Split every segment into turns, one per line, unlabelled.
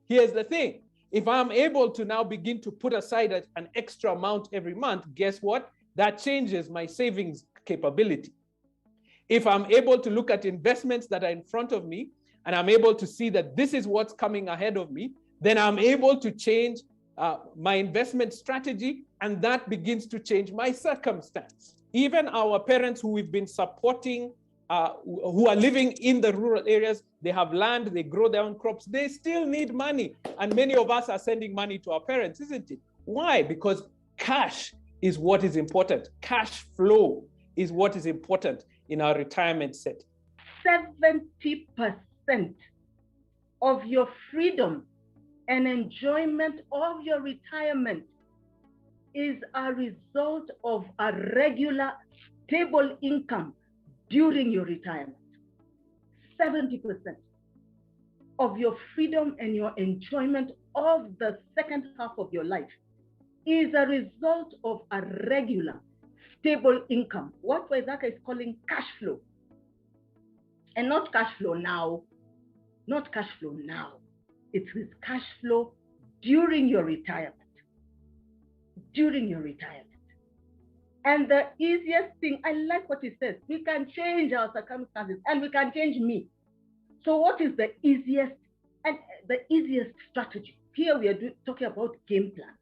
here's the thing. If I'm able to now begin to put aside an extra amount every month, guess what? That changes my savings capability. If I'm able to look at investments that are in front of me, and I'm able to see that this is what's coming ahead of me, then I'm able to change my investment strategy, and that begins to change my circumstance. Even our parents who we've been supporting, who are living in the rural areas, they have land, they grow their own crops, they still need money. And many of us are sending money to our parents, isn't it? Why? Because cash is what is important. Cash flow is what is important in our retirement set.
70% of your freedom and enjoyment of your retirement is a result of a regular, stable income during your retirement. 70% of your freedom and your enjoyment of the second half of your life is a result of a regular, stable income, what Waithaka is calling cash flow. And not cash flow now, not cash flow now. It's with cash flow during your retirement. During your retirement. And the easiest thing, I like what he says, we can change our circumstances and we can change me. So what is the easiest strategy? Here we are talking about game plan,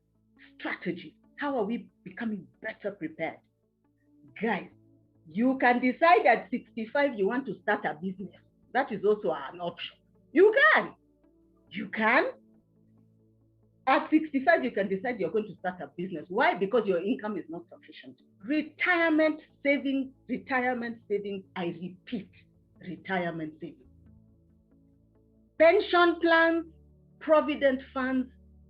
strategy. How are we becoming better prepared? Guys, you can decide at 65 you want to start a business. That is also an option. You can. At 65, you can decide you're going to start a business. Why? Because your income is not sufficient. Retirement savings, I repeat, retirement savings. Pension plans, provident funds,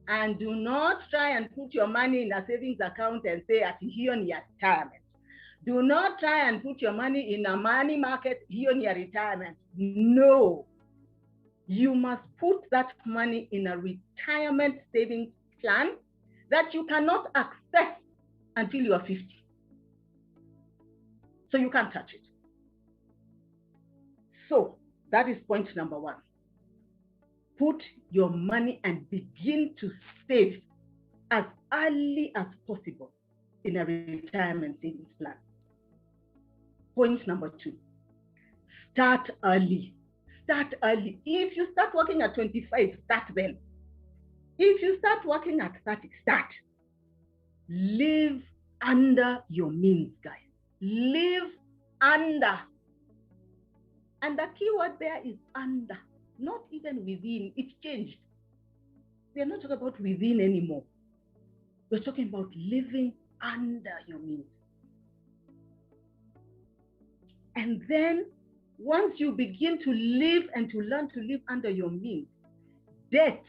and do not try and put your money in a savings account and say at here in your retirement. Do not try and put your money in a money market here in your retirement. No. You must put that money in a retirement savings plan that you cannot access until you are 50. So you can't touch it. So that is point number one. Put your money and begin to save as early as possible in a retirement savings plan. Point number two, start early. Start early. If you start working at 25, start then. If you start working at 30, start. Live under your means, guys. Live under. And the key word there is under, not even within. It's changed. We are not talking about within anymore. We're talking about living under your means. And then once you begin to live and to learn to live under your means, debt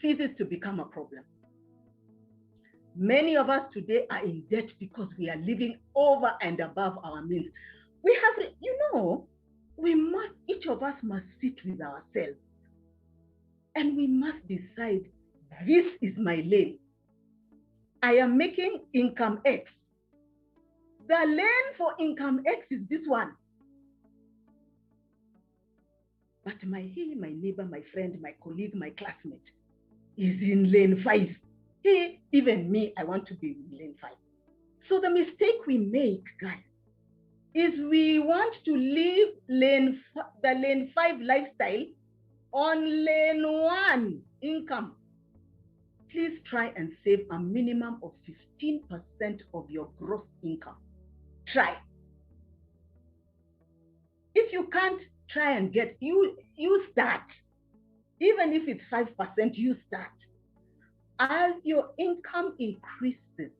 ceases to become a problem. Many of us today are in debt because we are living over and above our means. We have, each of us must sit with ourselves and we must decide, this is my lane. I am making income X. The lane for income X is this one. But my neighbor, my friend, my colleague, my classmate is in lane 5. Even me, I want to be in lane 5. So the mistake we make, guys, is we want to live the lane 5 lifestyle on lane 1 income. Please try and save a minimum of 15% of your gross income. Try. If you can't try and get, you start. Even if it's 5%, you start. As your income increases,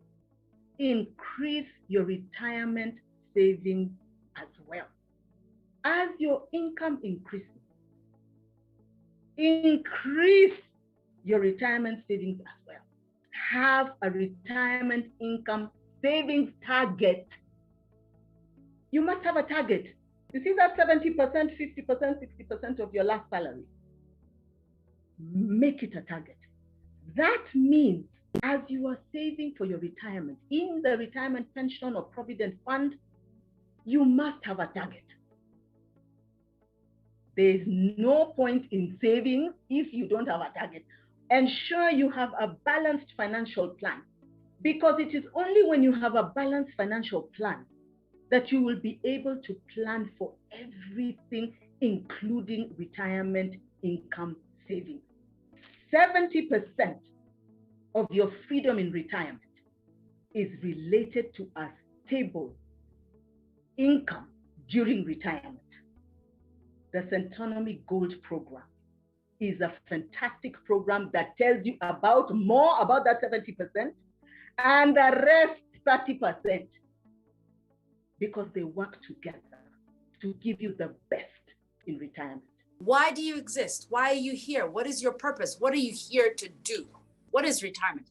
increase your retirement savings as well. As your income increases, increase your retirement savings as well. Have a retirement income savings target. You must have a target. You see that 70%, 50%, 60% of your last salary? Make it a target. That means as you are saving for your retirement, in the retirement pension or provident fund, you must have a target. There's no point in saving if you don't have a target. Ensure you have a balanced financial plan, because it is only when you have a balanced financial plan that you will be able to plan for everything, including retirement income savings. 70% of your freedom in retirement is related to a stable income during retirement. The Centonomy Gold program is a fantastic program that tells you more about that 70% and the rest 30%, because they work together to give you the best in retirement.
Why do you exist? Why are you here? What is your purpose? What are you here to do? What is retirement?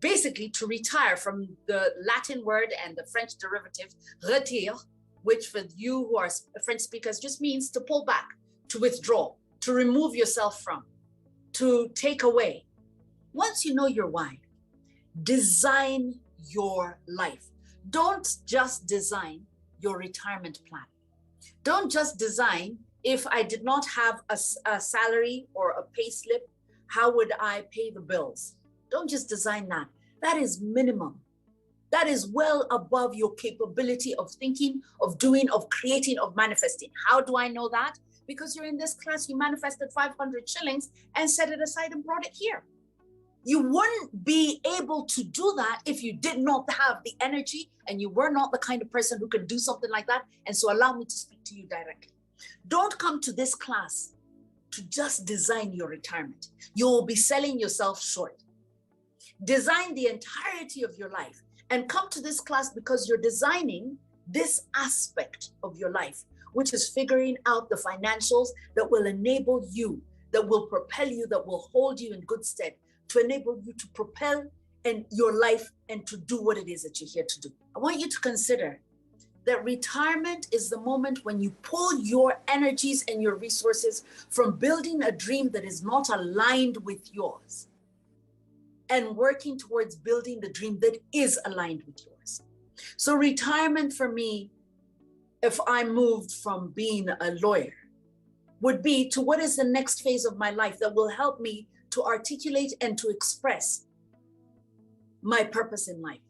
Basically, to retire, from the Latin word and the French derivative, retire, which for you who are French speakers just means to pull back, to withdraw, to remove yourself from, to take away. Once you know your why, design your life. Don't just design your retirement plan. Don't just design, if I did not have a salary or a pay slip, how would I pay the bills? Don't just design that. That is minimum. That is well above your capability of thinking, of doing, of creating, of manifesting. How do I know that? Because you're in this class, you manifested 500 shillings and set it aside and brought it here. You wouldn't be able to do that if you did not have the energy and you were not the kind of person who could do something like that. And so allow me to speak to you directly. Don't come to this class to just design your retirement. You will be selling yourself short. Design the entirety of your life and come to this class because you're designing this aspect of your life, which is figuring out the financials that will enable you, that will propel you, that will hold you in good stead, to enable you to propel in your life and to do what it is that you're here to do. I want you to consider that retirement is the moment when you pull your energies and your resources from building a dream that is not aligned with yours and working towards building the dream that is aligned with yours. So retirement for me, if I moved from being a lawyer, would be to what is the next phase of my life that will help me to articulate and to express my purpose in life.